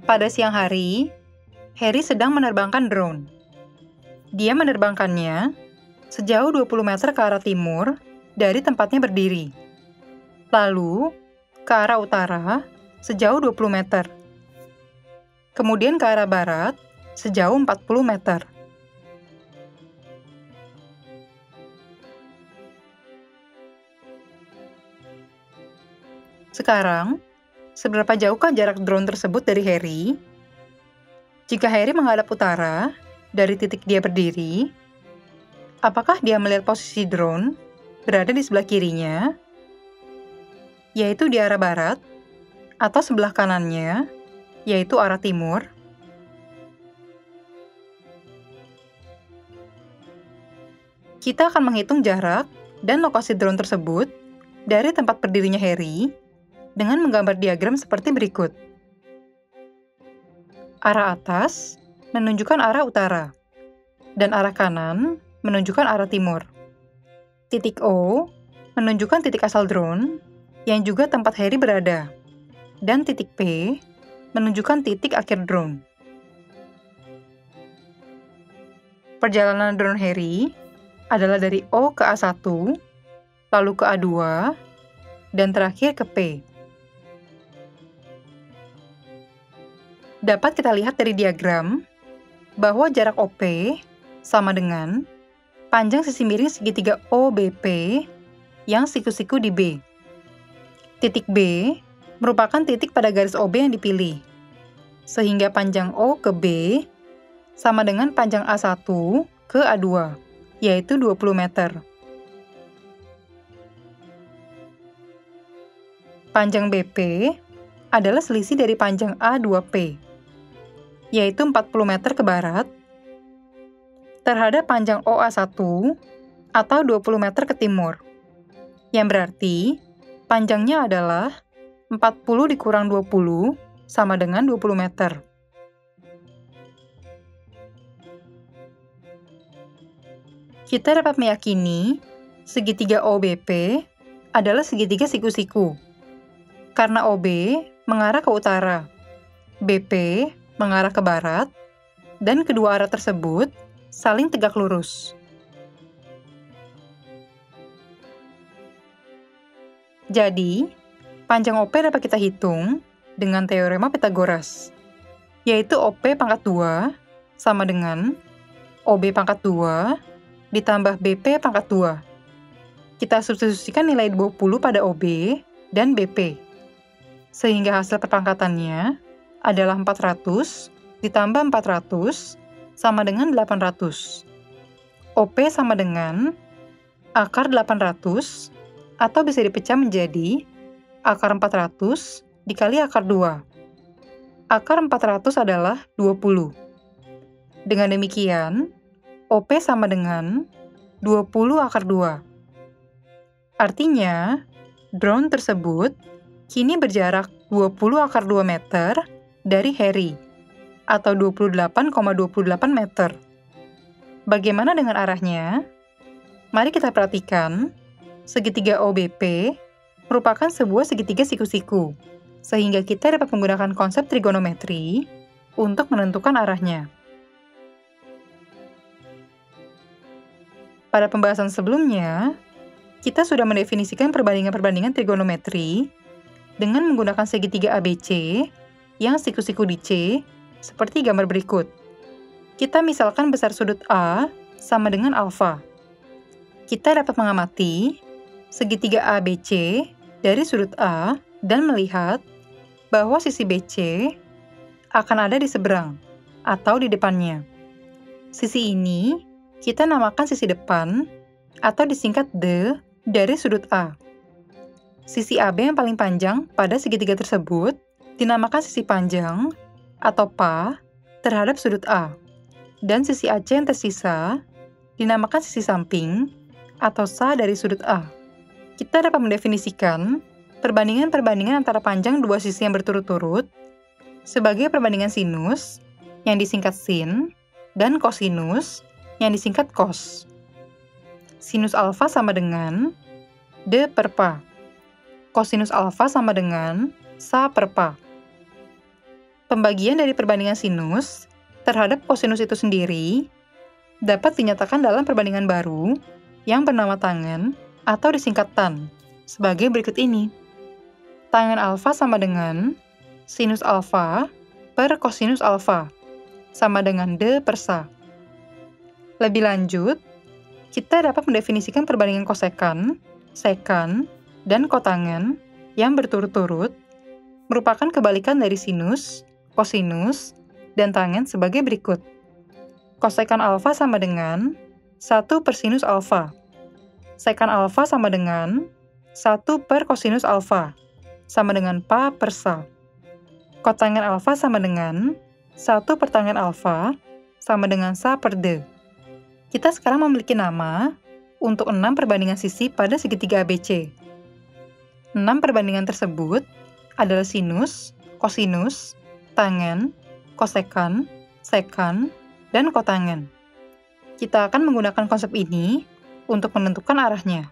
Pada siang hari, Harry sedang menerbangkan drone. Dia menerbangkannya sejauh 20 meter ke arah timur dari tempatnya berdiri. Lalu, ke arah utara sejauh 20 meter. Kemudian ke arah barat sejauh 40 meter. Sekarang, seberapa jauhkah jarak drone tersebut dari Harry? Jika Harry menghadap utara dari titik dia berdiri, apakah dia melihat posisi drone berada di sebelah kirinya, yaitu di arah barat, atau sebelah kanannya, yaitu arah timur? Kita akan menghitung jarak dan lokasi drone tersebut dari tempat berdirinya Harry dengan menggambar diagram seperti berikut. Arah atas menunjukkan arah utara, dan arah kanan menunjukkan arah timur. Titik O menunjukkan titik asal drone, yang juga tempat Harry berada, dan titik P menunjukkan titik akhir drone. Perjalanan drone Harry adalah dari O ke A1, lalu ke A2, dan terakhir ke P. Dapat kita lihat dari diagram bahwa jarak OP sama dengan panjang sisi miring segitiga OBP yang siku-siku di B. Titik B merupakan titik pada garis OB yang dipilih, sehingga panjang O ke B sama dengan panjang A1 ke A2, yaitu 20 meter. Panjang BP adalah selisih dari panjang A2P, yaitu 40 meter ke barat, terhadap panjang OA1 atau 20 meter ke timur, yang berarti panjangnya adalah 40 dikurang 20 sama dengan 20 meter. Kita dapat meyakini segitiga OBP adalah segitiga siku-siku, karena OB mengarah ke utara, BP mengarah ke barat, dan kedua arah tersebut saling tegak lurus. Jadi, panjang OP dapat kita hitung dengan teorema Pythagoras, yaitu OP pangkat 2 sama dengan OB pangkat 2 ditambah BP pangkat 2. Kita substitusikan nilai 20 pada OB dan BP, sehingga hasil perpangkatannya adalah 400 ditambah 400 sama dengan 800. OP sama dengan akar 800, atau bisa dipecah menjadi akar 400 dikali akar 2. Akar 400 adalah 20. Dengan demikian, OP sama dengan 20 akar 2. Artinya, drone tersebut kini berjarak 20 akar 2 meter dari Harry, atau 28,28 meter. Bagaimana dengan arahnya? Mari kita perhatikan, segitiga OBP merupakan sebuah segitiga siku-siku, sehingga kita dapat menggunakan konsep trigonometri untuk menentukan arahnya. Pada pembahasan sebelumnya, kita sudah mendefinisikan perbandingan-perbandingan trigonometri dengan menggunakan segitiga ABC yang siku-siku di C, seperti gambar berikut. Kita misalkan besar sudut A sama dengan alfa. Kita dapat mengamati segitiga ABC dari sudut A dan melihat bahwa sisi BC akan ada di seberang atau di depannya. Sisi ini kita namakan sisi depan atau disingkat D dari sudut A. Sisi AB yang paling panjang pada segitiga tersebut dinamakan sisi panjang atau PA terhadap sudut A, dan sisi AC yang tersisa dinamakan sisi samping atau SA dari sudut A. Kita dapat mendefinisikan perbandingan-perbandingan antara panjang dua sisi yang berturut-turut sebagai perbandingan sinus yang disingkat sin dan kosinus yang disingkat cos. Sinus alfa sama dengan D per PA. Kosinus alfa sama dengan SA per PA. Pembagian dari perbandingan sinus terhadap kosinus itu sendiri dapat dinyatakan dalam perbandingan baru yang bernama tangen atau disingkat tan sebagai berikut ini. Tangen alfa sama dengan sinus alfa per kosinus alfa sama dengan D per sa. Lebih lanjut, kita dapat mendefinisikan perbandingan kosekan, sekan, dan kotangen yang berturut-turut merupakan kebalikan dari sinus, kosinus, dan tangen sebagai berikut. Kosekan alfa sama dengan 1 per sinus alfa. Sekan alfa sama dengan 1 per kosinus alfa, sama dengan pa per sa. Kotangen alfa sama dengan 1 per tangen alfa, sama dengan sa per d. Kita sekarang memiliki nama untuk 6 perbandingan sisi pada segitiga ABC. 6 perbandingan tersebut adalah sinus, kosinus, tangen, kosekan, sekan, dan kotangen. Kita akan menggunakan konsep ini untuk menentukan arahnya.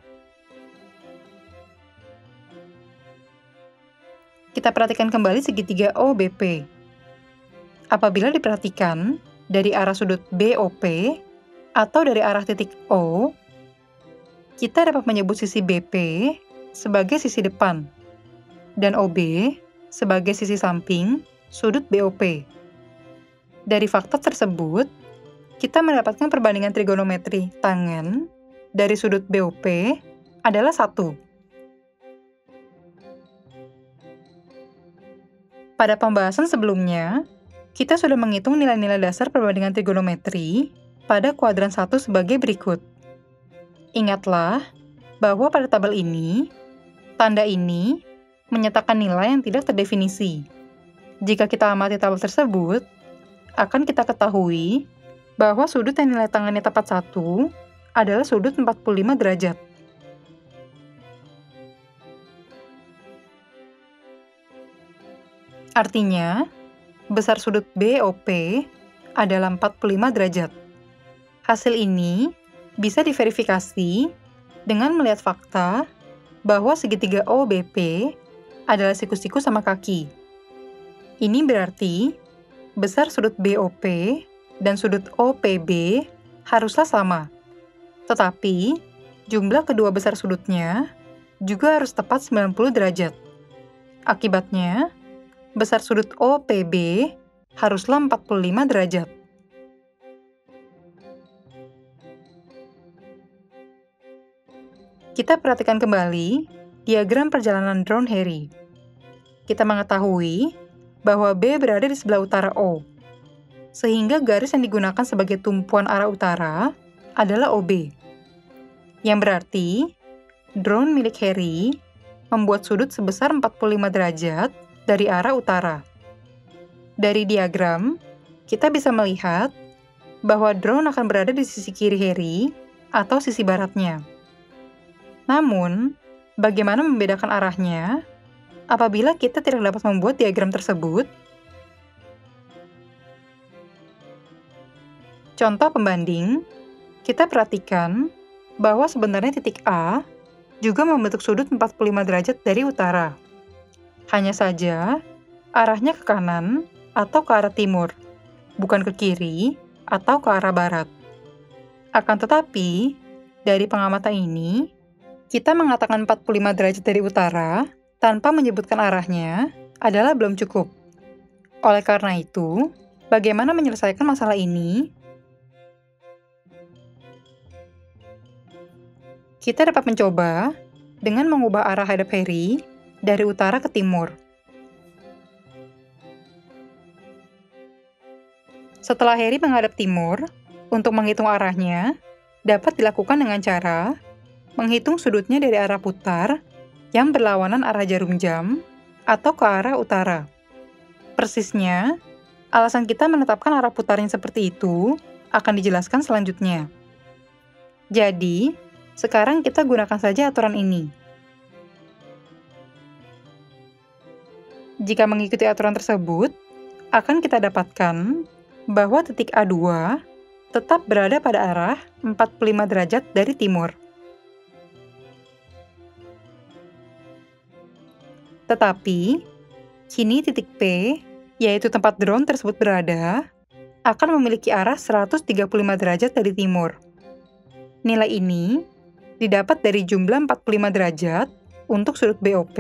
Kita perhatikan kembali segitiga OBP. Apabila diperhatikan dari arah sudut BOP atau dari arah titik O, kita dapat menyebut sisi BP sebagai sisi depan dan OB sebagai sisi samping sudut BOP. Dari fakta tersebut, kita mendapatkan perbandingan trigonometri tangen dari sudut BOP adalah 1. Pada pembahasan sebelumnya, kita sudah menghitung nilai-nilai dasar perbandingan trigonometri pada kuadran 1 sebagai berikut. Ingatlah bahwa pada tabel ini, tanda ini menyatakan nilai yang tidak terdefinisi. Jika kita amati tabel tersebut, akan kita ketahui bahwa sudut yang nilai tangannya tepat 1 adalah sudut 45 derajat. Artinya, besar sudut BOP adalah 45 derajat. Hasil ini bisa diverifikasi dengan melihat fakta bahwa segitiga OBP adalah siku-siku sama kaki. Ini berarti besar sudut BOP dan sudut OPB haruslah sama. Tetapi, jumlah kedua besar sudutnya juga harus tepat 90 derajat. Akibatnya, besar sudut OPB haruslah 45 derajat. Kita perhatikan kembali diagram perjalanan drone Harry. Kita mengetahui bahwa B berada di sebelah utara O, sehingga garis yang digunakan sebagai tumpuan arah utara adalah OB. Yang berarti, drone milik Harry membuat sudut sebesar 45 derajat dari arah utara. Dari diagram, kita bisa melihat bahwa drone akan berada di sisi kiri Harry atau sisi baratnya. Namun, bagaimana membedakan arahnya apabila kita tidak dapat membuat diagram tersebut? Contoh pembanding, kita perhatikan bahwa sebenarnya titik A juga membentuk sudut 45 derajat dari utara. Hanya saja, arahnya ke kanan atau ke arah timur, bukan ke kiri atau ke arah barat. Akan tetapi, dari pengamatan ini, kita mengatakan 45 derajat dari utara tanpa menyebutkan arahnya adalah belum cukup. Oleh karena itu, bagaimana menyelesaikan masalah ini? Kita dapat mencoba dengan mengubah arah hadap Harry dari utara ke timur. Setelah Harry menghadap timur, untuk menghitung arahnya, dapat dilakukan dengan cara menghitung sudutnya dari arah putar yang berlawanan arah jarum jam atau ke arah utara. Persisnya, alasan kita menetapkan arah putar yang seperti itu akan dijelaskan selanjutnya. Jadi, sekarang kita gunakan saja aturan ini. Jika mengikuti aturan tersebut, akan kita dapatkan bahwa titik A2 tetap berada pada arah 45 derajat dari timur. Tetapi, kini titik P yaitu tempat drone tersebut berada, akan memiliki arah 135 derajat dari timur. Nilai ini didapat dari jumlah 45 derajat untuk sudut BOP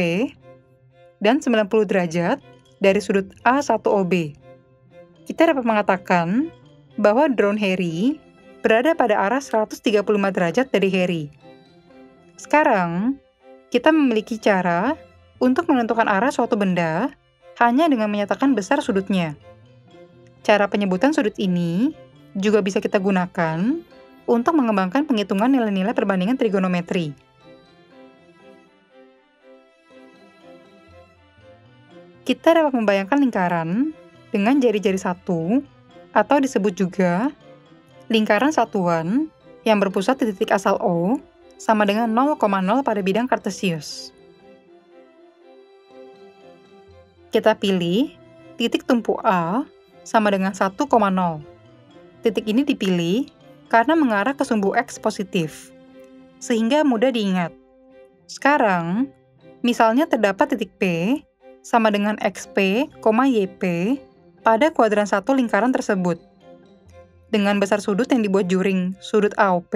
dan 90 derajat dari sudut A1OB. Kita dapat mengatakan bahwa drone Harry berada pada arah 135 derajat dari Harry. Sekarang, kita memiliki cara untuk menentukan arah suatu benda hanya dengan menyatakan besar sudutnya. Cara penyebutan sudut ini juga bisa kita gunakan untuk mengembangkan penghitungan nilai-nilai perbandingan trigonometri. Kita dapat membayangkan lingkaran dengan jari-jari satu, atau disebut juga lingkaran satuan yang berpusat di titik asal O sama dengan 0,0 pada bidang kartesius. Kita pilih titik tumpu A sama dengan 1,0. Titik ini dipilih karena mengarah ke sumbu X positif, sehingga mudah diingat. Sekarang, misalnya terdapat titik P sama dengan XP, YP pada kuadran 1 lingkaran tersebut. Dengan besar sudut yang dibuat juring sudut AOP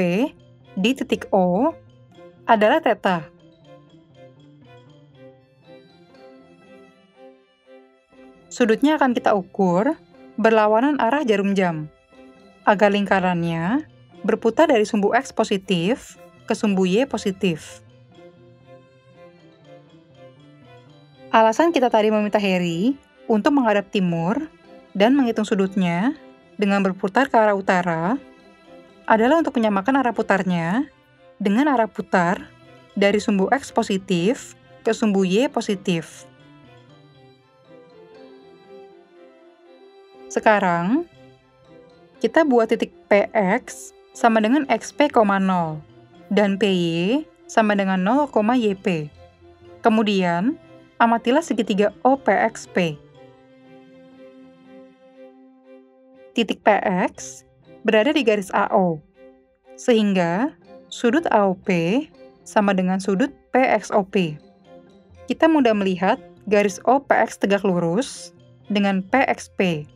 di titik O adalah theta. Sudutnya akan kita ukur berlawanan arah jarum jam, agar lingkarannya berputar dari sumbu X positif ke sumbu Y positif. Alasan kita tadi meminta Harry untuk menghadap timur dan menghitung sudutnya dengan berputar ke arah utara adalah untuk menyamakan arah putarnya dengan arah putar dari sumbu X positif ke sumbu Y positif. Sekarang, kita buat titik PX sama dengan XP, 0 dan PY sama dengan 0, YP. Kemudian, amatilah segitiga OPXP. Titik PX berada di garis AO, sehingga sudut AOP sama dengan sudut PXOP. Kita mudah melihat garis OPX tegak lurus dengan PXP,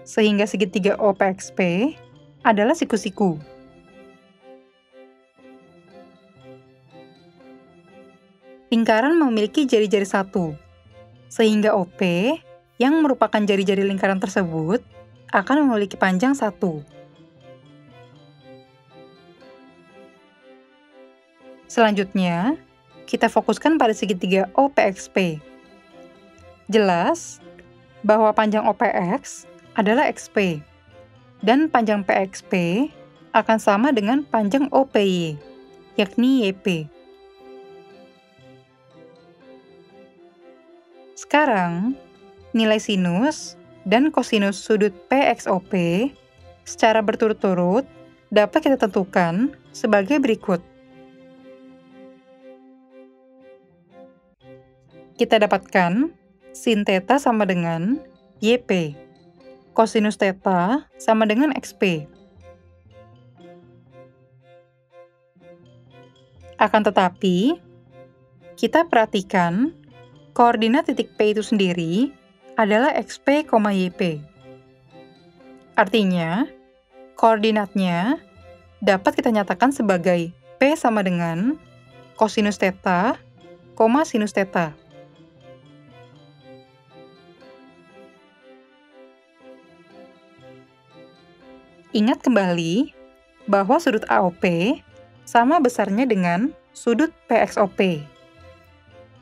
sehingga segitiga OPXP adalah siku-siku. Lingkaran memiliki jari-jari satu, sehingga OP yang merupakan jari-jari lingkaran tersebut akan memiliki panjang 1. Selanjutnya, kita fokuskan pada segitiga OPXP. Jelas bahwa panjang OPX adalah XP, dan panjang PXP akan sama dengan panjang OPY, yakni YP. Sekarang, nilai sinus dan kosinus sudut PXOP secara berturut-turut dapat kita tentukan sebagai berikut. Kita dapatkan sin theta sama dengan YP, kosinus theta sama dengan XP. Akan tetapi, kita perhatikan koordinat titik P itu sendiri adalah XP, YP. Artinya, koordinatnya dapat kita nyatakan sebagai P sama dengan kosinus theta, sinus theta. Ingat kembali bahwa sudut AOP sama besarnya dengan sudut PXOP.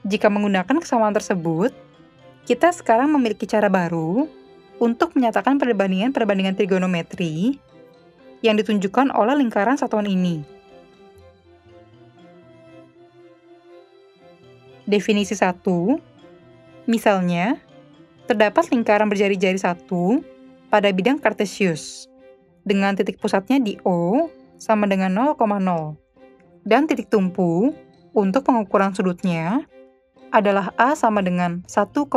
Jika menggunakan kesamaan tersebut, kita sekarang memiliki cara baru untuk menyatakan perbandingan trigonometri yang ditunjukkan oleh lingkaran satuan ini. Definisi 1, misalnya, terdapat lingkaran berjari-jari 1 pada bidang kartesius, dengan titik pusatnya di O sama dengan 0,0, dan titik tumpu untuk pengukuran sudutnya adalah A sama dengan 1,0.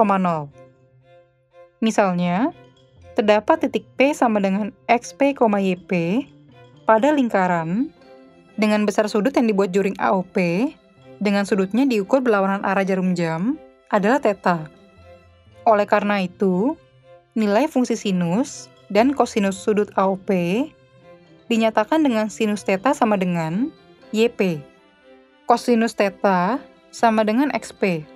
Misalnya, terdapat titik P sama dengan XP, YP pada lingkaran dengan besar sudut yang dibuat juring AOP dengan sudutnya diukur berlawanan arah jarum jam adalah theta. Oleh karena itu, nilai fungsi sinus dan kosinus sudut AOP dinyatakan dengan sinus theta sama dengan YP. Kosinus theta sama dengan XP.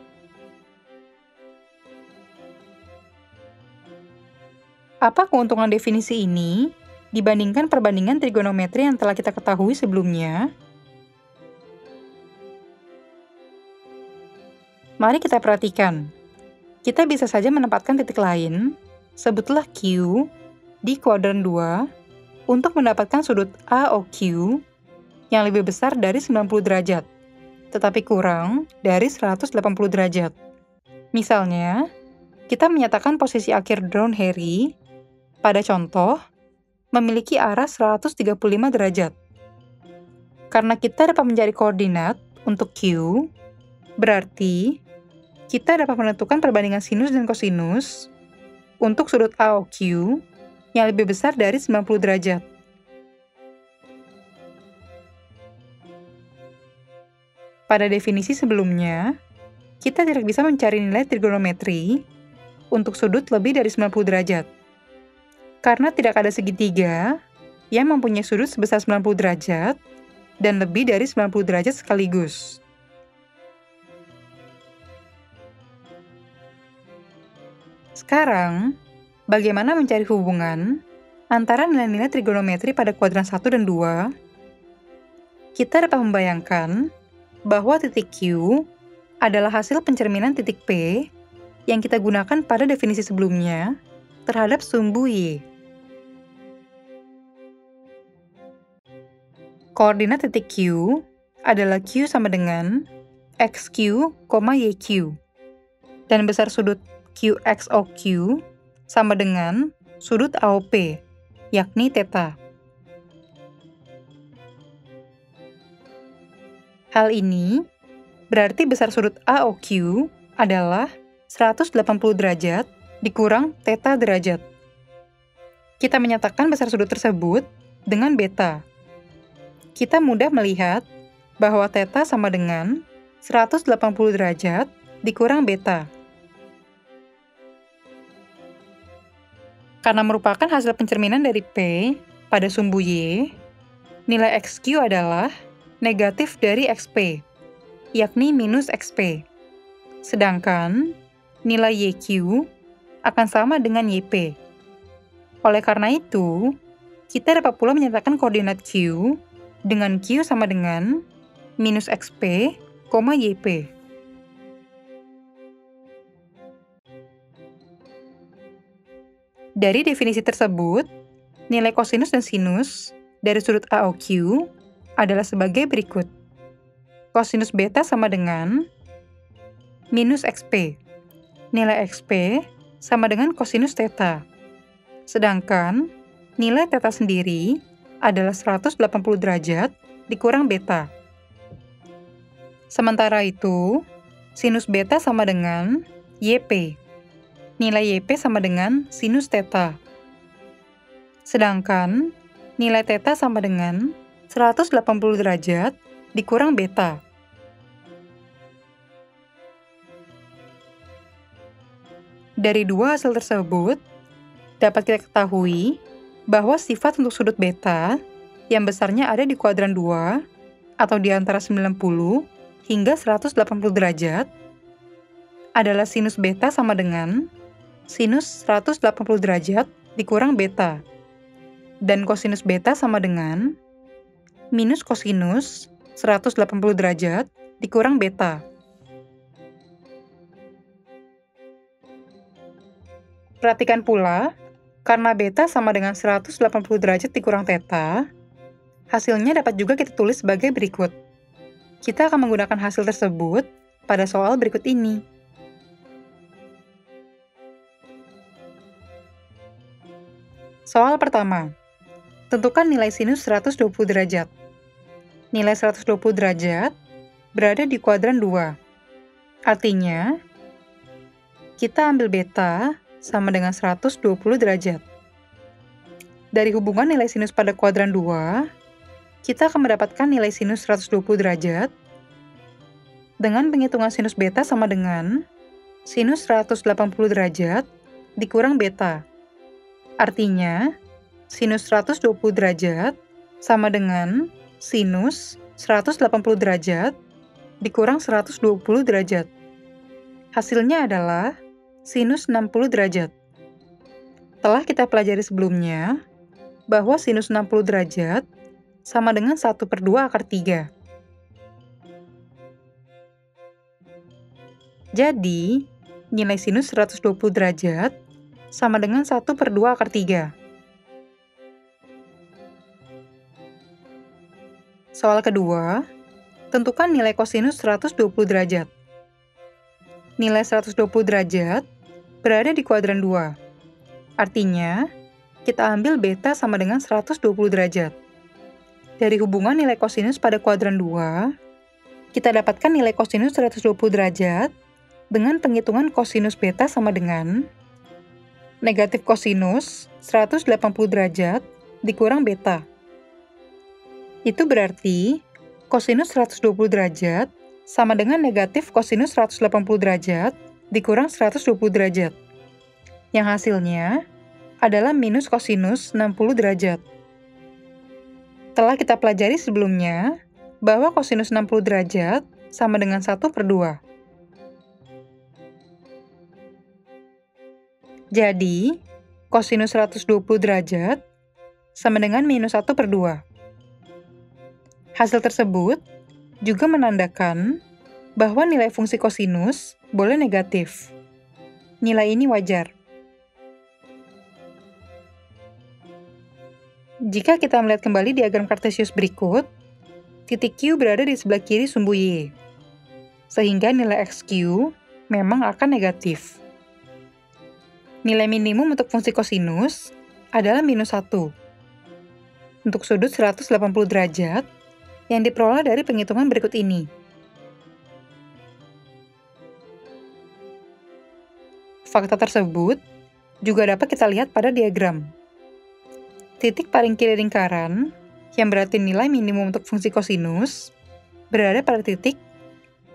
Apa keuntungan definisi ini dibandingkan perbandingan trigonometri yang telah kita ketahui sebelumnya? Mari kita perhatikan. Kita bisa saja menempatkan titik lain, sebutlah Q, di kuadran 2 untuk mendapatkan sudut AOQ yang lebih besar dari 90 derajat, tetapi kurang dari 180 derajat. Misalnya, kita menyatakan posisi akhir drone Harry pada contoh memiliki arah 135 derajat. Karena kita dapat mencari koordinat untuk Q, berarti kita dapat menentukan perbandingan sinus dan kosinus untuk sudut AOQ yang lebih besar dari 90 derajat. Pada definisi sebelumnya, kita tidak bisa mencari nilai trigonometri untuk sudut lebih dari 90 derajat. Karena tidak ada segitiga yang mempunyai sudut sebesar 90 derajat dan lebih dari 90 derajat sekaligus. Sekarang, bagaimana mencari hubungan antara nilai-nilai trigonometri pada kuadran 1 dan 2? Kita dapat membayangkan bahwa titik Q adalah hasil pencerminan titik P yang kita gunakan pada definisi sebelumnya terhadap sumbu Y. Koordinat titik Q adalah Q sama dengan XQ, YQ. Dan besar sudut QXOQ sama dengan sudut AOP, yakni theta. Hal ini berarti besar sudut AOQ adalah 180 derajat dikurang theta derajat. Kita menyatakan besar sudut tersebut dengan beta. Kita mudah melihat bahwa theta sama dengan 180 derajat dikurang beta. Karena merupakan hasil pencerminan dari P pada sumbu Y, nilai XQ adalah negatif dari XP, yakni minus XP. Sedangkan nilai YQ akan sama dengan YP. Oleh karena itu, kita dapat pula menyatakan koordinat Q dengan Q sama dengan minus XP, YP. Dari definisi tersebut, nilai kosinus dan sinus dari sudut AOQ adalah sebagai berikut. Kosinus beta sama dengan minus XP. Nilai XP sama dengan kosinus theta. Sedangkan nilai theta sendiri adalah 180 derajat dikurang beta. Sementara itu, sinus beta sama dengan YP. Nilai YP sama dengan sinus theta. Sedangkan nilai theta sama dengan 180 derajat dikurang beta. Dari dua hasil tersebut, dapat kita ketahui bahwa sifat untuk sudut beta yang besarnya ada di kuadran 2 atau di antara 90 hingga 180 derajat adalah sinus beta sama dengan sinus 180 derajat dikurang beta. Dan kosinus beta sama dengan minus kosinus 180 derajat dikurang beta. Perhatikan pula, karena beta sama dengan 180 derajat dikurang theta, hasilnya dapat juga kita tulis sebagai berikut. Kita akan menggunakan hasil tersebut pada soal berikut ini. Soal pertama, tentukan nilai sinus 120 derajat. Nilai 120 derajat berada di kuadran 2. Artinya, kita ambil beta sama dengan 120 derajat. Dari hubungan nilai sinus pada kuadran 2, kita akan mendapatkan nilai sinus 120 derajat dengan penghitungan sinus beta sama dengan sinus 180 derajat dikurang beta. Artinya, sinus 120 derajat sama dengan sinus 180 derajat dikurang 120 derajat. Hasilnya adalah sinus 60 derajat. Telah kita pelajari sebelumnya bahwa sinus 60 derajat sama dengan 1/2 akar 3. Jadi, nilai sinus 120 derajat sama dengan 1/2 akar 3. Soal kedua, tentukan nilai kosinus 120 derajat. Nilai 120 derajat berada di kuadran 2. Artinya, kita ambil beta sama dengan 120 derajat. Dari hubungan nilai kosinus pada kuadran 2, kita dapatkan nilai kosinus 120 derajat dengan penghitungan kosinus beta sama dengan negatif kosinus 180 derajat dikurang beta. Itu berarti kosinus 120 derajat sama dengan negatif kosinus 180 derajat dikurang 120 derajat. Yang hasilnya adalah minus kosinus 60 derajat. Telah kita pelajari sebelumnya bahwa kosinus 60 derajat sama dengan 1/2. Jadi, kosinus 120 derajat sama dengan minus 1/2. Hasil tersebut juga menandakan bahwa nilai fungsi kosinus boleh negatif. Nilai ini wajar. Jika kita melihat kembali diagram kartesius berikut, titik Q berada di sebelah kiri sumbu Y, sehingga nilai XQ memang akan negatif. Nilai minimum untuk fungsi kosinus adalah minus 1 untuk sudut 180 derajat yang diperoleh dari penghitungan berikut ini. Fakta tersebut juga dapat kita lihat pada diagram. Titik paling kiri lingkaran, yang berarti nilai minimum untuk fungsi kosinus, berada pada titik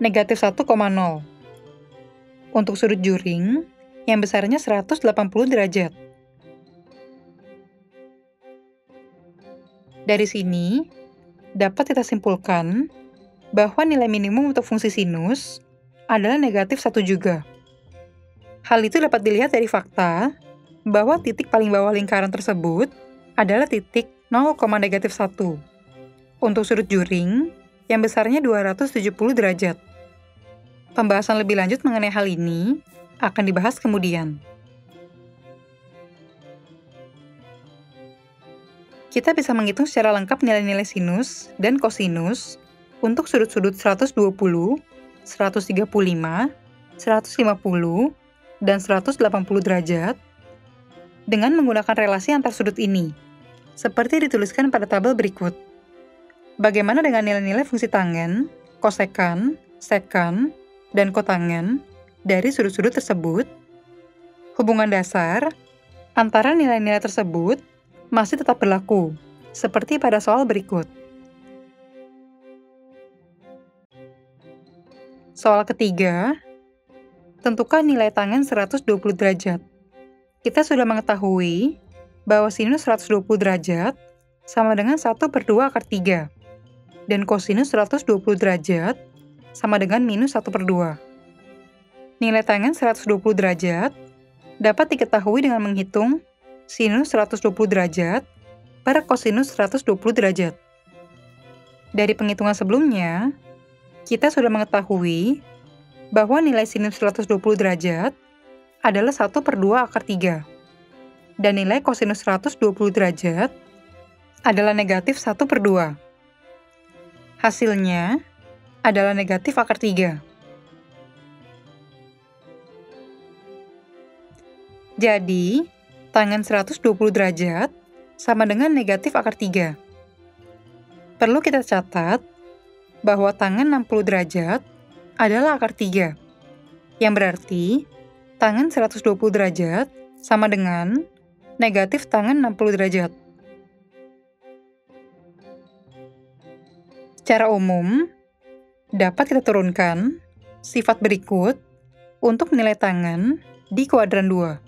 negatif 1,0. Untuk sudut juring, yang besarnya 180 derajat. Dari sini, dapat kita simpulkan bahwa nilai minimum untuk fungsi sinus adalah negatif 1 juga. Hal itu dapat dilihat dari fakta bahwa titik paling bawah lingkaran tersebut adalah titik 0,-1 untuk sudut juring yang besarnya 270 derajat. Pembahasan lebih lanjut mengenai hal ini akan dibahas kemudian. Kita bisa menghitung secara lengkap nilai-nilai sinus dan kosinus untuk sudut-sudut 120, 135, 150, dan 180 derajat dengan menggunakan relasi antar sudut ini, seperti dituliskan pada tabel berikut. Bagaimana dengan nilai-nilai fungsi tangen, kosekan, sekan, dan kotangen dari sudut-sudut tersebut? Hubungan dasar antara nilai-nilai tersebut masih tetap berlaku, seperti pada soal berikut. Soal ketiga, tentukan nilai tangen 120 derajat. Kita sudah mengetahui bahwa sinus 120 derajat sama dengan 1/2 akar 3, dan kosinus 120 derajat sama dengan minus 1/2. Nilai tangen 120 derajat dapat diketahui dengan menghitung sinus 120 derajat per kosinus 120 derajat. Dari penghitungan sebelumnya, kita sudah mengetahui bahwa nilai sinus 120 derajat adalah 1/2 akar 3. Dan nilai kosinus 120 derajat adalah negatif 1/2. Hasilnya adalah negatif akar 3. Jadi, tangen 120 derajat sama dengan negatif akar 3. Perlu kita catat bahwa tangen 60 derajat adalah akar 3, yang berarti tangen 120 derajat sama dengan negatif tangen 60 derajat. Secara umum, dapat kita turunkan sifat berikut untuk nilai tangan di kuadran 2.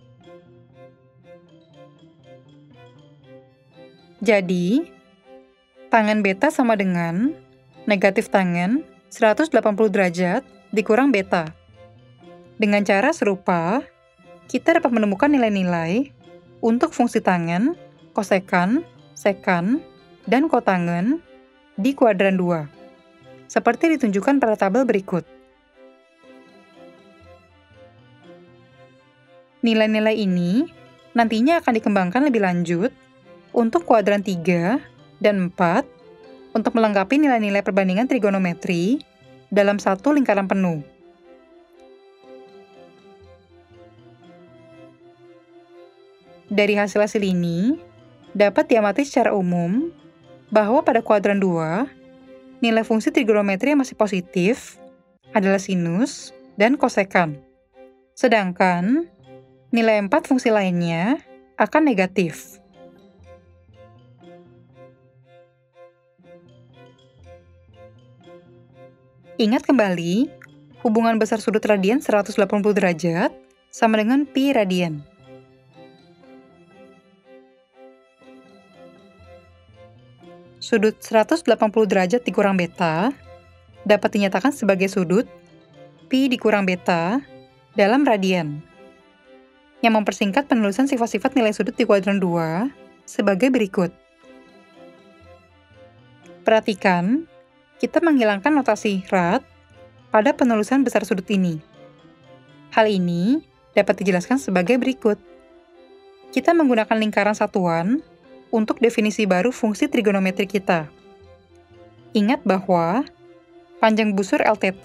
Jadi, tangan beta sama dengan negatif tangan 180 derajat dikurang beta. Dengan cara serupa, kita dapat menemukan nilai-nilai untuk fungsi tangan, kosekan, sekan, dan kotangen di kuadran 2, seperti ditunjukkan pada tabel berikut. Nilai-nilai ini nantinya akan dikembangkan lebih lanjut untuk kuadran 3 dan 4 untuk melengkapi nilai-nilai perbandingan trigonometri dalam satu lingkaran penuh. Dari hasil-hasil ini, dapat diamati secara umum bahwa pada kuadran 2, nilai fungsi trigonometri yang masih positif adalah sinus dan kosekan. Sedangkan, nilai 4 fungsi lainnya akan negatif. Ingat kembali, hubungan besar sudut radian 180 derajat sama dengan pi radian. Sudut 180 derajat dikurang beta dapat dinyatakan sebagai sudut pi dikurang beta dalam radian, yang mempersingkat penulisan sifat-sifat nilai sudut di kuadran 2 sebagai berikut. Perhatikan, kita menghilangkan notasi rad pada penulisan besar sudut ini. Hal ini dapat dijelaskan sebagai berikut. Kita menggunakan lingkaran satuan untuk definisi baru fungsi trigonometri kita. Ingat bahwa panjang busur Lθ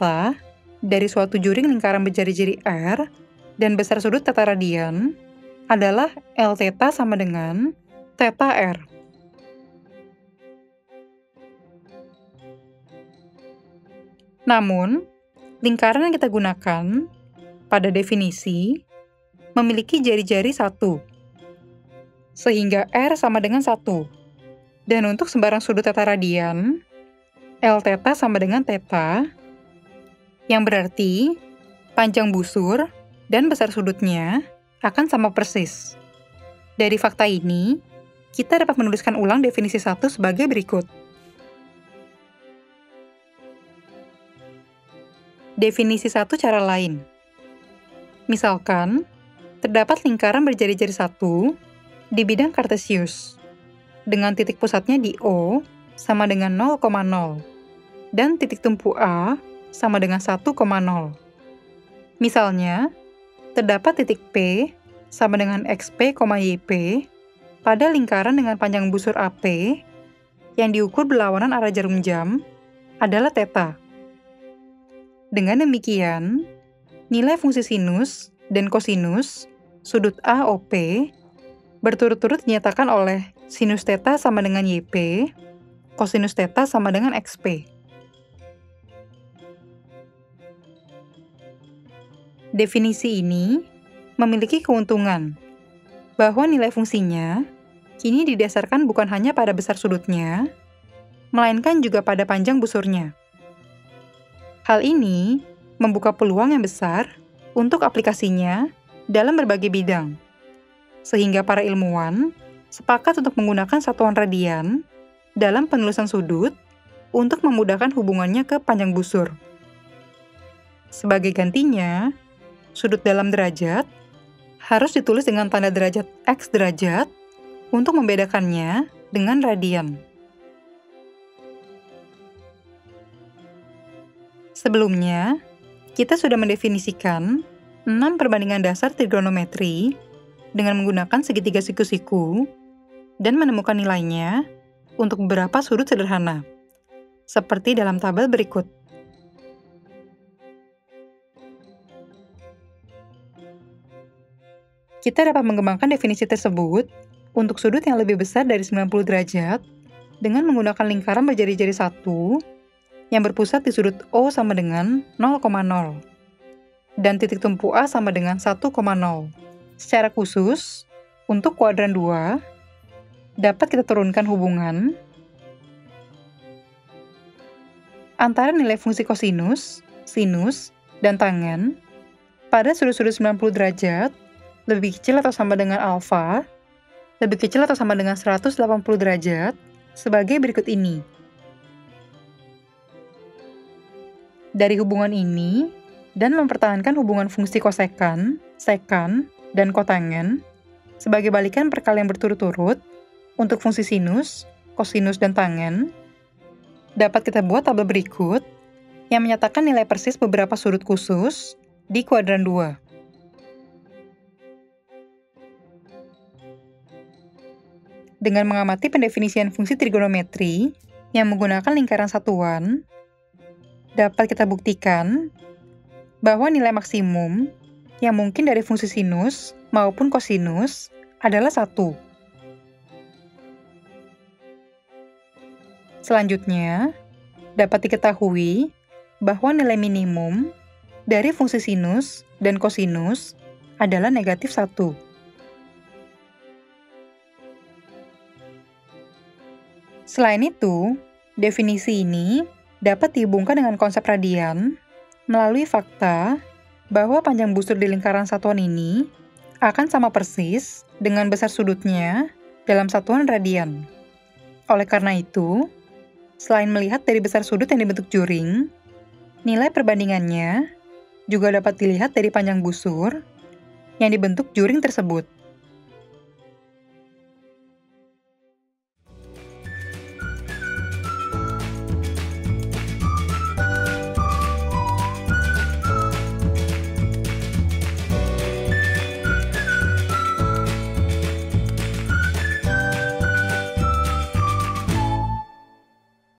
dari suatu juring lingkaran berjari-jari R dan besar sudut θ radian adalah Lθ sama dengan θr. Namun, lingkaran yang kita gunakan pada definisi memiliki jari-jari 1, sehingga R sama dengan 1. Dan untuk sembarang sudut θ radian, Lθ sama dengan θ, yang berarti panjang busur dan besar sudutnya akan sama persis. Dari fakta ini, kita dapat menuliskan ulang definisi 1 sebagai berikut. Definisi 1 cara lain. Misalkan, terdapat lingkaran berjari-jari 1 di bidang kartesius, dengan titik pusatnya di O sama dengan 0,0, dan titik tumpu A sama dengan 1,0. Misalnya, terdapat titik P sama dengan XP, YP pada lingkaran dengan panjang busur AP yang diukur berlawanan arah jarum jam adalah θ. Dengan demikian, nilai fungsi sinus dan kosinus sudut AOP berturut-turut dinyatakan oleh sinus θ sama dengan YP, kosinus θ sama dengan XP. Definisi ini memiliki keuntungan bahwa nilai fungsinya kini didasarkan bukan hanya pada besar sudutnya, melainkan juga pada panjang busurnya. Hal ini membuka peluang yang besar untuk aplikasinya dalam berbagai bidang, sehingga para ilmuwan sepakat untuk menggunakan satuan radian dalam penulisan sudut untuk memudahkan hubungannya ke panjang busur. Sebagai gantinya, sudut dalam derajat harus ditulis dengan tanda derajat X derajat untuk membedakannya dengan radian. Sebelumnya, kita sudah mendefinisikan 6 perbandingan dasar trigonometri dengan menggunakan segitiga siku-siku dan menemukan nilainya untuk beberapa sudut sederhana, seperti dalam tabel berikut. Kita dapat mengembangkan definisi tersebut untuk sudut yang lebih besar dari 90 derajat dengan menggunakan lingkaran berjari-jari 1 yang berpusat di sudut O sama dengan 0,0 dan titik tumpu A sama dengan 1,0. Secara khusus, untuk kuadran 2, dapat kita turunkan hubungan antara nilai fungsi kosinus, sinus, dan tangen pada sudut-sudut 90 derajat, lebih kecil atau sama dengan alfa, lebih kecil atau sama dengan 180 derajat, sebagai berikut ini. Dari hubungan ini, dan mempertahankan hubungan fungsi kosekan, sekan, dan kotangen, sebagai balikan perkalian berturut-turut, untuk fungsi sinus, kosinus, dan tangen, dapat kita buat tabel berikut, yang menyatakan nilai persis beberapa sudut khusus di kuadran 2. Dengan mengamati pendefinisian fungsi trigonometri yang menggunakan lingkaran satuan, dapat kita buktikan bahwa nilai maksimum yang mungkin dari fungsi sinus maupun kosinus adalah 1. Selanjutnya, dapat diketahui bahwa nilai minimum dari fungsi sinus dan kosinus adalah negatif 1. Selain itu, definisi ini dapat dihubungkan dengan konsep radian melalui fakta bahwa panjang busur di lingkaran satuan ini akan sama persis dengan besar sudutnya dalam satuan radian. Oleh karena itu, selain melihat dari besar sudut yang dibentuk juring, nilai perbandingannya juga dapat dilihat dari panjang busur yang dibentuk juring tersebut.